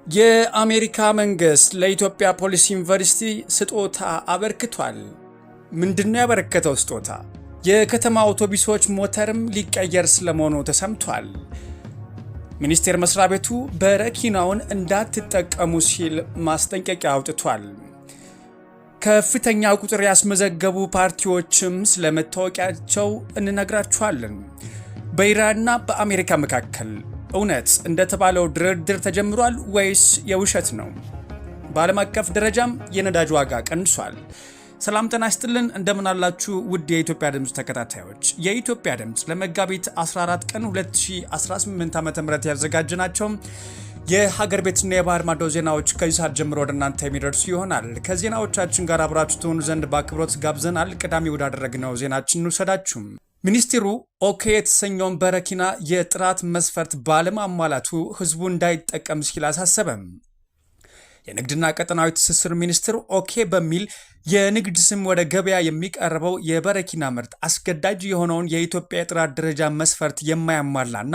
የአሜሪካ መንግስት ለኢትዮጵያ ፖሊስ ዩኒቨርሲቲ ስጦታ አበርክቷል። ምንድነው ያበረከተው ስጦታ? የከተማ አውቶቡሶች ሞተርም ሊቀየር ስለመሆኑ ተሰምቷል። ሚኒስቴር መስሪያ ቤቱ በረኪናውን እንዳትጠቀሙ ሲል ማስጠንቀቂያ አውጥቷል። ከፍተኛ ቁጥር ያስመዘገቡ ፓርቲዎችም ስለመታወቂያቸው እንነግራችኋለን። በኢራንና በአሜሪካ መካከል እውነት እንደተባለው ድርድር ተጀምሯል ወይስ የውሸት ነው? በዓለም አቀፍ ደረጃም የነዳጅ ዋጋ ቀንሷል። ሰላም ጤና ይስጥልን፣ እንደምን አላችሁ ውድ የኢትዮጵያ ድምፅ ተከታታዮች። የኢትዮጵያ ድምፅ ለመጋቢት 14 ቀን 2018 ዓ.ም ያዘጋጀናቸው የሀገር ቤትና የባህር ማዶ ዜናዎች ከዚህ ሰዓት ጀምሮ ወደ እናንተ የሚደርሱ ይሆናል። ከዜናዎቻችን ጋር አብራችሁ ትሆኑ ዘንድ በአክብሮት ጋብዘናል። ቀዳሚ ወዳደረግነው ዜናችን እንውሰዳችሁ። ሚኒስትሩ ኦኬ የተሰኘውን በረኪና የጥራት መስፈርት ባለማሟላቱ ህዝቡ እንዳይጠቀም ሲል አሳሰበም። የንግድና ቀጠናዊ ትስስር ሚኒስትር ኦኬ በሚል የንግድ ስም ወደ ገበያ የሚቀርበው የበረኪና ምርት አስገዳጅ የሆነውን የኢትዮጵያ የጥራት ደረጃ መስፈርት የማያሟላና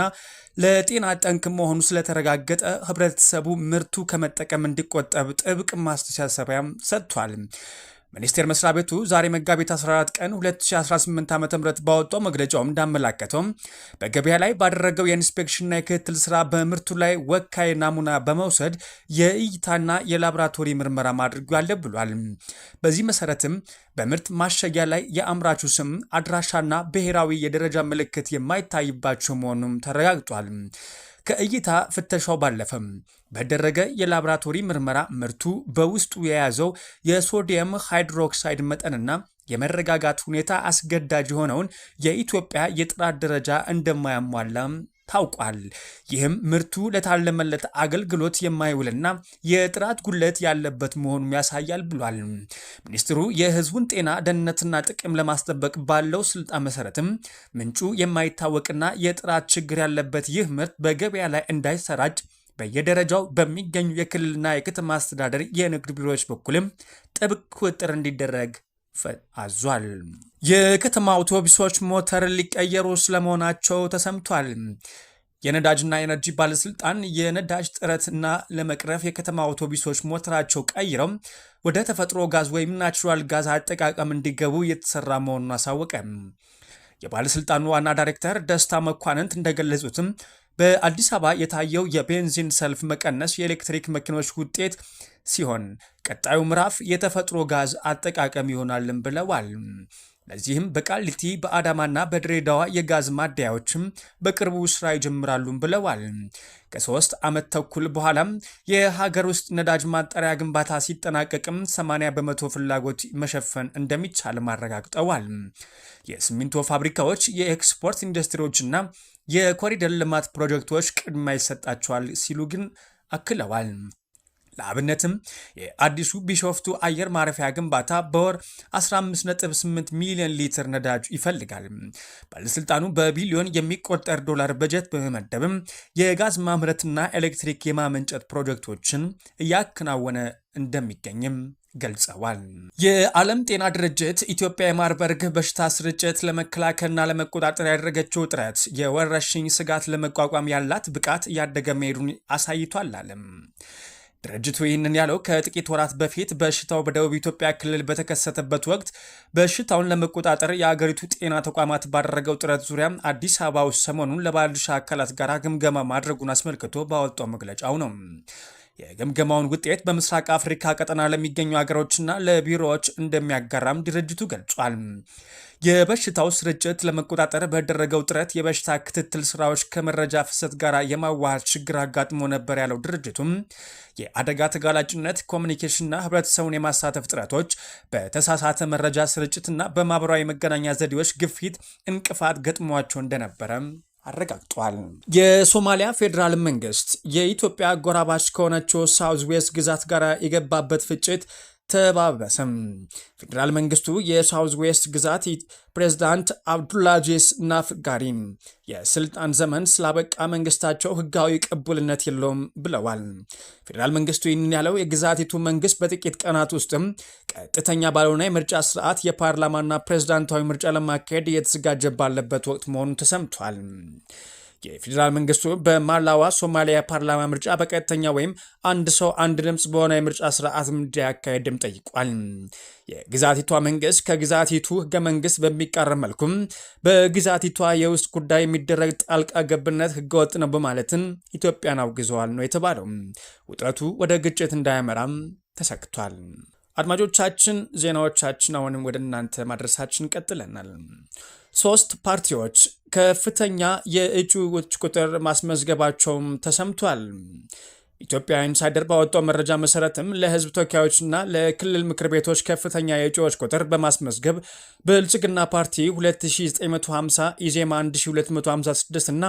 ለጤና ጠንቅ መሆኑ ስለተረጋገጠ ህብረተሰቡ ምርቱ ከመጠቀም እንዲቆጠብ ጥብቅ ማስተሳሰቢያም ሰጥቷል። ሚኒስቴር መስሪያ ቤቱ ዛሬ መጋቢት 14 ቀን 2018 ዓ.ም ባወጣው መግለጫውም እንዳመላከተው በገበያ ላይ ባደረገው የኢንስፔክሽንና የክትትል ስራ በምርቱ ላይ ወካይ ናሙና በመውሰድ የእይታና የላቦራቶሪ ምርመራ ማድረግ ብሏል። በዚህ መሰረትም በምርት ማሸጊያ ላይ የአምራቹ ስም፣ አድራሻና ብሔራዊ የደረጃ ምልክት የማይታይባቸው መሆኑም ተረጋግጧል። ከእይታ ፍተሻው ባለፈም በደረገ የላቦራቶሪ ምርመራ ምርቱ በውስጡ የያዘው የሶዲየም ሃይድሮክሳይድ መጠንና የመረጋጋት ሁኔታ አስገዳጅ የሆነውን የኢትዮጵያ የጥራት ደረጃ እንደማያሟላም ታውቋል። ይህም ምርቱ ለታለመለት አገልግሎት የማይውልና የጥራት ጉድለት ያለበት መሆኑን ያሳያል ብሏል። ሚኒስትሩ የህዝቡን ጤና ደህንነትና ጥቅም ለማስጠበቅ ባለው ስልጣን መሰረትም ምንጩ የማይታወቅና የጥራት ችግር ያለበት ይህ ምርት በገበያ ላይ እንዳይሰራጭ በየደረጃው በሚገኙ የክልልና የከተማ አስተዳደር የንግድ ቢሮዎች በኩልም ጥብቅ ቁጥጥር እንዲደረግ አዟል። የከተማ አውቶቡሶች ሞተር ሊቀየሩ ስለመሆናቸው ተሰምቷል። የነዳጅና ኤነርጂ ባለስልጣን የነዳጅ ጥረትና ለመቅረፍ የከተማ አውቶቡሶች ሞተራቸው ቀይረው ወደ ተፈጥሮ ጋዝ ወይም ናቹራል ጋዝ አጠቃቀም እንዲገቡ እየተሰራ መሆኑን አሳወቀ። የባለስልጣኑ ዋና ዳይሬክተር ደስታ መኳንንት እንደገለጹትም በአዲስ አበባ የታየው የቤንዚን ሰልፍ መቀነስ የኤሌክትሪክ መኪኖች ውጤት ሲሆን ቀጣዩ ምዕራፍ የተፈጥሮ ጋዝ አጠቃቀም ይሆናልም ብለዋል። ለዚህም በቃሊቲ በአዳማና በድሬዳዋ የጋዝ ማደያዎችም በቅርቡ ስራ ይጀምራሉም ብለዋል። ከ3 ዓመት ተኩል በኋላም የሀገር ውስጥ ነዳጅ ማጣሪያ ግንባታ ሲጠናቀቅም 80 በመቶ ፍላጎት መሸፈን እንደሚቻልም አረጋግጠዋል። የሲሚንቶ ፋብሪካዎች፣ የኤክስፖርት ኢንዱስትሪዎችና የኮሪደር ልማት ፕሮጀክቶች ቅድሚያ ይሰጣቸዋል ሲሉ ግን አክለዋል። ለአብነትም የአዲሱ ቢሾፍቱ አየር ማረፊያ ግንባታ በወር 15.8 ሚሊዮን ሊትር ነዳጅ ይፈልጋል። ባለስልጣኑ በቢሊዮን የሚቆጠር ዶላር በጀት በመመደብም የጋዝ ማምረትና ኤሌክትሪክ የማመንጨት ፕሮጀክቶችን እያከናወነ እንደሚገኝም ገልጸዋል። የዓለም ጤና ድርጅት ኢትዮጵያ የማርበርግ በሽታ ስርጭት ለመከላከልና ለመቆጣጠር ያደረገችው ጥረት የወረርሽኝ ስጋት ለመቋቋም ያላት ብቃት እያደገ መሄዱን አሳይቷል አለም። ድርጅቱ ይህንን ያለው ከጥቂት ወራት በፊት በሽታው በደቡብ ኢትዮጵያ ክልል በተከሰተበት ወቅት በሽታውን ለመቆጣጠር የአገሪቱ ጤና ተቋማት ባደረገው ጥረት ዙሪያ አዲስ አበባ ውስጥ ሰሞኑን ለባለድርሻ አካላት ጋር ግምገማ ማድረጉን አስመልክቶ ባወጣው መግለጫው ነው። የግምገማውን ውጤት በምስራቅ አፍሪካ ቀጠና ለሚገኙ ሀገሮችና ለቢሮዎች እንደሚያጋራም ድርጅቱ ገልጿል። የበሽታው ስርጭት ለመቆጣጠር በደረገው ጥረት የበሽታ ክትትል ስራዎች ከመረጃ ፍሰት ጋር የማዋሃድ ችግር አጋጥሞ ነበር ያለው ድርጅቱም የአደጋ ተጋላጭነት ኮሚኒኬሽንና ህብረተሰቡን የማሳተፍ ጥረቶች በተሳሳተ መረጃ ስርጭትና በማህበራዊ መገናኛ ዘዴዎች ግፊት እንቅፋት ገጥሟቸው እንደነበረም አረጋግጧል። የሶማሊያ ፌዴራል መንግስት የኢትዮጵያ አጎራባች ከሆነችው ሳውዝ ዌስት ግዛት ጋር የገባበት ፍጭት ተባበሰም። ፌዴራል መንግስቱ የሳውዝ ዌስት ግዛት ፕሬዝዳንት አብዱላጂስ ናፍጋሪ የስልጣን ዘመን ስላበቃ መንግስታቸው ህጋዊ ቅቡልነት የለውም ብለዋል። ፌዴራል መንግስቱ ይህን ያለው የግዛቲቱ መንግስት በጥቂት ቀናት ውስጥም ቀጥተኛ ባልሆነ የምርጫ ስርዓት የፓርላማና ፕሬዝዳንታዊ ምርጫ ለማካሄድ እየተዘጋጀ ባለበት ወቅት መሆኑ ተሰምቷል። የፌዴራል መንግስቱ በማላዋ ሶማሊያ ፓርላማ ምርጫ በቀጥተኛ ወይም አንድ ሰው አንድ ድምፅ በሆነ የምርጫ ስርዓት እንዲያካሄድም ጠይቋል። የግዛቲቷ መንግስት ከግዛቲቱ ህገ መንግስት በሚቃረን መልኩም በግዛቲቷ የውስጥ ጉዳይ የሚደረግ ጣልቃ ገብነት ህገወጥ ነው በማለትም ኢትዮጵያን አውግዘዋል ነው የተባለው። ውጥረቱ ወደ ግጭት እንዳያመራም ተሰግቷል። አድማጮቻችን ዜናዎቻችን አሁንም ወደ እናንተ ማድረሳችን ቀጥለናል። 3 ፓርቲዎች ከፍተኛ የእጩዎች ቁጥር ማስመዝገባቸውም ተሰምቷል። ኢትዮጵያ ኢንሳይደር ባወጣው መረጃ መሰረትም ለህዝብ ተወካዮችና ለክልል ምክር ቤቶች ከፍተኛ የእጩዎች ቁጥር በማስመዝገብ ብልጽግና ፓርቲ 2950፣ ኢዜማ 1256 እና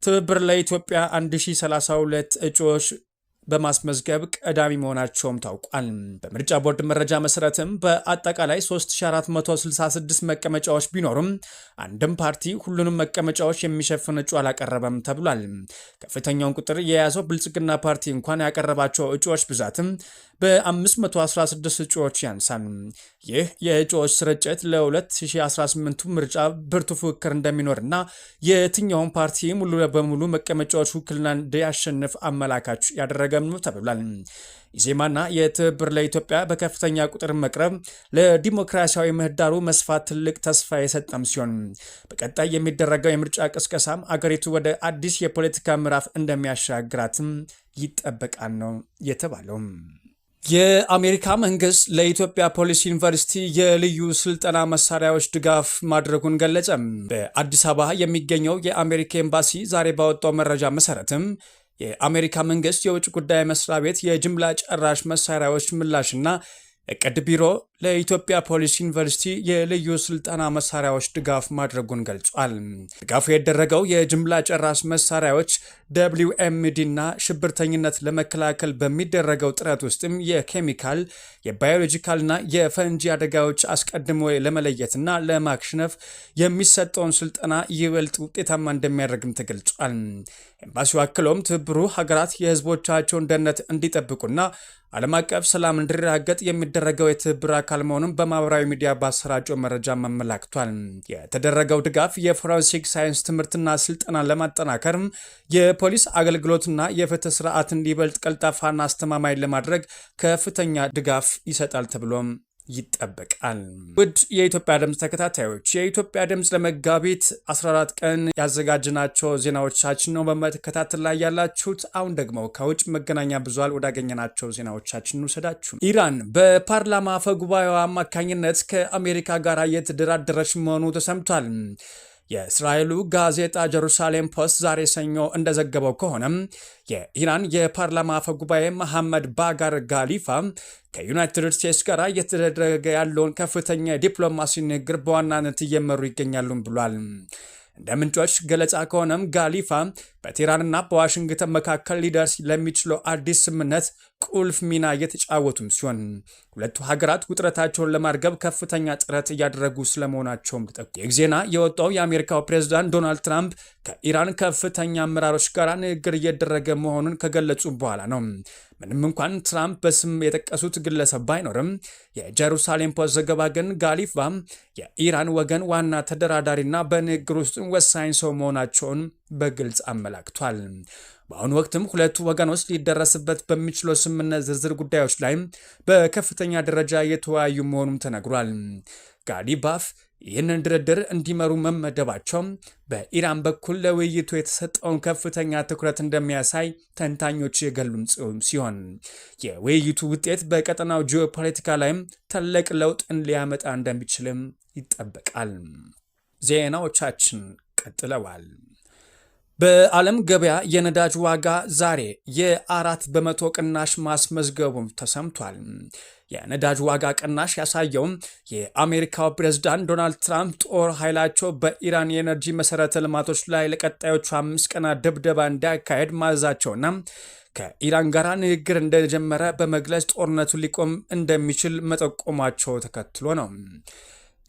ትብብር ለኢትዮጵያ 1032 እጩዎች በማስመዝገብ ቀዳሚ መሆናቸውም ታውቋል። በምርጫ ቦርድ መረጃ መሰረትም በአጠቃላይ 3466 መቀመጫዎች ቢኖሩም አንድም ፓርቲ ሁሉንም መቀመጫዎች የሚሸፍን እጩ አላቀረበም ተብሏል። ከፍተኛውን ቁጥር የያዘው ብልጽግና ፓርቲ እንኳን ያቀረባቸው እጩዎች ብዛትም በ516 እጩዎች ያንሳል። ይህ የእጩዎች ስርጭት ለ2018 ምርጫ ብርቱ ፉክክር እንደሚኖርና የትኛውን ፓርቲ ሙሉ በሙሉ መቀመጫዎች ውክልና እንዲያሸንፍ አመላካች ያደረገም ነው ተብሏል። ኢዜማና የትብብር ለኢትዮጵያ በከፍተኛ ቁጥር መቅረብ ለዲሞክራሲያዊ ምህዳሩ መስፋት ትልቅ ተስፋ የሰጠም ሲሆን በቀጣይ የሚደረገው የምርጫ ቅስቀሳም አገሪቱ ወደ አዲስ የፖለቲካ ምዕራፍ እንደሚያሻግራትም ይጠበቃል ነው የተባለው። የአሜሪካ መንግስት ለኢትዮጵያ ፖሊስ ዩኒቨርሲቲ የልዩ ስልጠና መሳሪያዎች ድጋፍ ማድረጉን ገለጸ። በአዲስ አበባ የሚገኘው የአሜሪካ ኤምባሲ ዛሬ ባወጣው መረጃ መሰረትም የአሜሪካ መንግስት የውጭ ጉዳይ መስሪያ ቤት የጅምላ ጨራሽ መሳሪያዎች ምላሽና እቅድ ቢሮ ለኢትዮጵያ ፖሊስ ዩኒቨርሲቲ የልዩ ስልጠና መሳሪያዎች ድጋፍ ማድረጉን ገልጿል። ድጋፉ የደረገው የጅምላ ጨራሽ መሳሪያዎች WMD እና ሽብርተኝነት ለመከላከል በሚደረገው ጥረት ውስጥም የኬሚካል የባዮሎጂካልና የፈንጂ አደጋዎች አስቀድሞ ለመለየትና ለማክሸፍ የሚሰጠውን ስልጠና ይበልጥ ውጤታማ እንደሚያደርግም ተገልጿል። ኤምባሲው አክሎም ትብብሩ ሀገራት የህዝቦቻቸውን ደህንነት እንዲጠብቁና ዓለም አቀፍ ሰላም እንዲረጋገጥ የሚደረገው የትብብር አካል መሆኑን በማህበራዊ ሚዲያ ባሰራጨው መረጃ አመላክቷል። የተደረገው ድጋፍ የፎረንሲክ ሳይንስ ትምህርትና ስልጠና ለማጠናከር የፖሊስ አገልግሎትና የፍትህ ስርዓትን ይበልጥ ቀልጣፋና አስተማማኝ ለማድረግ ከፍተኛ ድጋፍ ይሰጣል ተብሎም ይጠበቃል። ውድ የኢትዮጵያ ድምፅ ተከታታዮች የኢትዮጵያ ድምፅ ለመጋቢት 14 ቀን ያዘጋጅናቸው ዜናዎቻችን ነው በመከታተል ላይ ያላችሁት። አሁን ደግሞ ከውጭ መገናኛ ብዙሃን ወዳገኘናቸው ዜናዎቻችን እንውሰዳችሁ። ኢራን በፓርላማ አፈ ጉባኤዋ አማካኝነት ከአሜሪካ ጋር እየተደራደረች መሆኑ ተሰምቷል። የእስራኤሉ ጋዜጣ ጀሩሳሌም ፖስት ዛሬ ሰኞ እንደዘገበው ከሆነም የኢራን የፓርላማ አፈ ጉባኤ መሐመድ ባጋር ጋሊፋ ከዩናይትድ ስቴትስ ጋር እየተደረገ ያለውን ከፍተኛ የዲፕሎማሲ ንግግር በዋናነት እየመሩ ይገኛሉም ብሏል። እንደ ምንጮች ገለጻ ከሆነም ጋሊፋ በቴህራንና በዋሽንግተን መካከል ሊደርስ ለሚችለው አዲስ ስምምነት ቁልፍ ሚና እየተጫወቱም ሲሆን ሁለቱ ሀገራት ውጥረታቸውን ለማርገብ ከፍተኛ ጥረት እያደረጉ ስለመሆናቸውም ተጠቅሷል። ይህ ዜና የወጣው የአሜሪካው ፕሬዝዳንት ዶናልድ ትራምፕ ከኢራን ከፍተኛ አመራሮች ጋር ንግግር እየደረገ መሆኑን ከገለጹ በኋላ ነው። ምንም እንኳን ትራምፕ በስም የጠቀሱት ግለሰብ ባይኖርም የጀሩሳሌም ፖስት ዘገባ ግን ጋሊፋ የኢራን ወገን ዋና ተደራዳሪና በንግግር ውስጥ ወሳኝ ሰው መሆናቸውን በግልጽ አመላክቷል። በአሁኑ ወቅትም ሁለቱ ወገኖች ሊደረስበት በሚችለው ስምምነት ዝርዝር ጉዳዮች ላይ በከፍተኛ ደረጃ እየተወያዩ መሆኑም ተነግሯል። ጋሊባፍ ይህንን ድርድር እንዲመሩ መመደባቸው በኢራን በኩል ለውይይቱ የተሰጠውን ከፍተኛ ትኩረት እንደሚያሳይ ተንታኞች የገሉም ሲሆን የውይይቱ ውጤት በቀጠናው ጂኦፖለቲካ ላይም ትልቅ ለውጥን ሊያመጣ እንደሚችልም ይጠበቃል። ዜናዎቻችን ቀጥለዋል። በዓለም ገበያ የነዳጅ ዋጋ ዛሬ የ4% ቅናሽ ማስመዝገቡም ተሰምቷል። የነዳጅ ዋጋ ቅናሽ ያሳየውም የአሜሪካው ፕሬዝዳንት ዶናልድ ትራምፕ ጦር ኃይላቸው በኢራን የኤነርጂ መሰረተ ልማቶች ላይ ለቀጣዮቹ 5 ቀናት ድብደባ እንዲያካሄድ ማዘዛቸውና ከኢራን ጋር ንግግር እንደጀመረ በመግለጽ ጦርነቱ ሊቆም እንደሚችል መጠቆማቸው ተከትሎ ነው።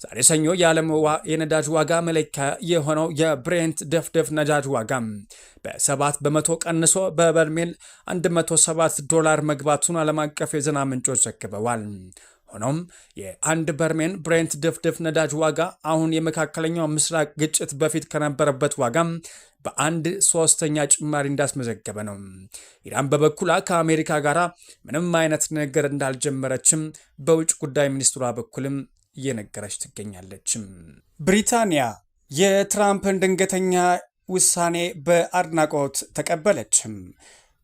ዛሬ ሰኞ የዓለም የነዳጅ ዋጋ መለኪያ የሆነው የብሬንት ድፍድፍ ነዳጅ ዋጋ በ7% ቀንሶ በበርሜል $107 መግባቱን ዓለም አቀፍ የዜና ምንጮች ዘግበዋል። ሆኖም የአንድ በርሜል ብሬንት ድፍድፍ ነዳጅ ዋጋ አሁን የመካከለኛው ምስራቅ ግጭት በፊት ከነበረበት ዋጋ በአንድ ሶስተኛ ጭማሪ እንዳስመዘገበ ነው። ኢራን በበኩሏ ከአሜሪካ ጋር ምንም አይነት ነገር እንዳልጀመረችም በውጭ ጉዳይ ሚኒስትሯ በኩልም እየነገረች ትገኛለች። ብሪታንያ የትራምፕን ድንገተኛ ውሳኔ በአድናቆት ተቀበለችም።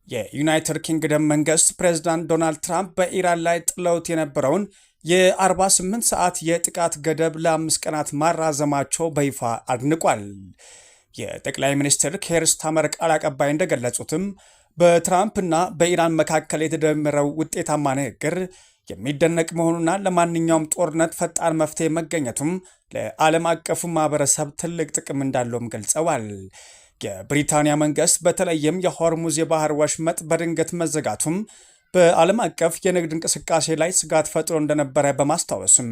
የዩናይትድ ኪንግደም መንግስት ፕሬዝዳንት ዶናልድ ትራምፕ በኢራን ላይ ጥለውት የነበረውን የ48 ሰዓት የጥቃት ገደብ ለ5 ቀናት ማራዘማቸው በይፋ አድንቋል። የጠቅላይ ሚኒስትር ኬር ስታርመር ቃል አቀባይ እንደገለጹትም በትራምፕና በኢራን መካከል የተደመረው ውጤታማ ንግግር የሚደነቅ መሆኑና ለማንኛውም ጦርነት ፈጣን መፍትሄ መገኘቱም ለዓለም አቀፉ ማህበረሰብ ትልቅ ጥቅም እንዳለውም ገልጸዋል። የብሪታንያ መንግስት በተለይም የሆርሙዝ የባህር ወሽመጥ በድንገት መዘጋቱም በዓለም አቀፍ የንግድ እንቅስቃሴ ላይ ስጋት ፈጥሮ እንደነበረ በማስታወስም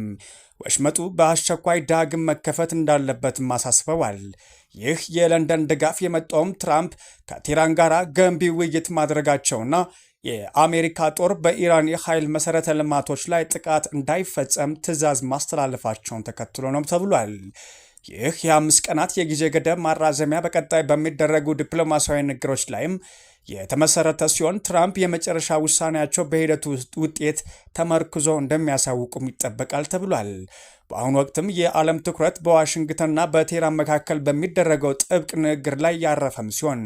ወሽመጡ በአስቸኳይ ዳግም መከፈት እንዳለበትም አሳስበዋል። ይህ የለንደን ድጋፍ የመጣውም ትራምፕ ከቴህራን ጋር ገንቢ ውይይት ማድረጋቸውና የአሜሪካ ጦር በኢራን የኃይል መሠረተ ልማቶች ላይ ጥቃት እንዳይፈጸም ትዕዛዝ ማስተላለፋቸውን ተከትሎ ነው ተብሏል። ይህ የ5 ቀናት የጊዜ ገደብ ማራዘሚያ በቀጣይ በሚደረጉ ዲፕሎማሲያዊ ንግግሮች ላይም የተመሰረተ ሲሆን ትራምፕ የመጨረሻ ውሳኔያቸው በሂደቱ ውጤት ተመርክዞ እንደሚያሳውቁም ይጠበቃል ተብሏል። በአሁኑ ወቅትም የዓለም ትኩረት በዋሽንግተንና በቴህራን መካከል በሚደረገው ጥብቅ ንግግር ላይ ያረፈም ሲሆን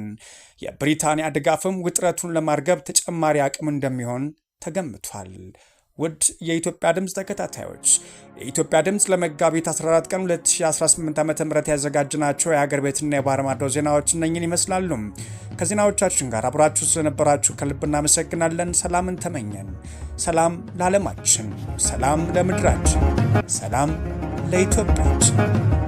የብሪታንያ ድጋፍም ውጥረቱን ለማርገብ ተጨማሪ አቅም እንደሚሆን ተገምቷል። ውድ የኢትዮጵያ ድምፅ ተከታታዮች የኢትዮጵያ ድምፅ ለመጋቢት 14 ቀን 2018 ዓ.ም ያዘጋጅናቸው የሀገር ቤትና የባህር ማዶ ዜናዎች እነኝን ይመስላሉ። ከዜናዎቻችን ጋር አብራችሁ ስለነበራችሁ ከልብ እናመሰግናለን። ሰላምን ተመኘን። ሰላም ለዓለማችን፣ ሰላም ለምድራችን፣ ሰላም ለኢትዮጵያችን።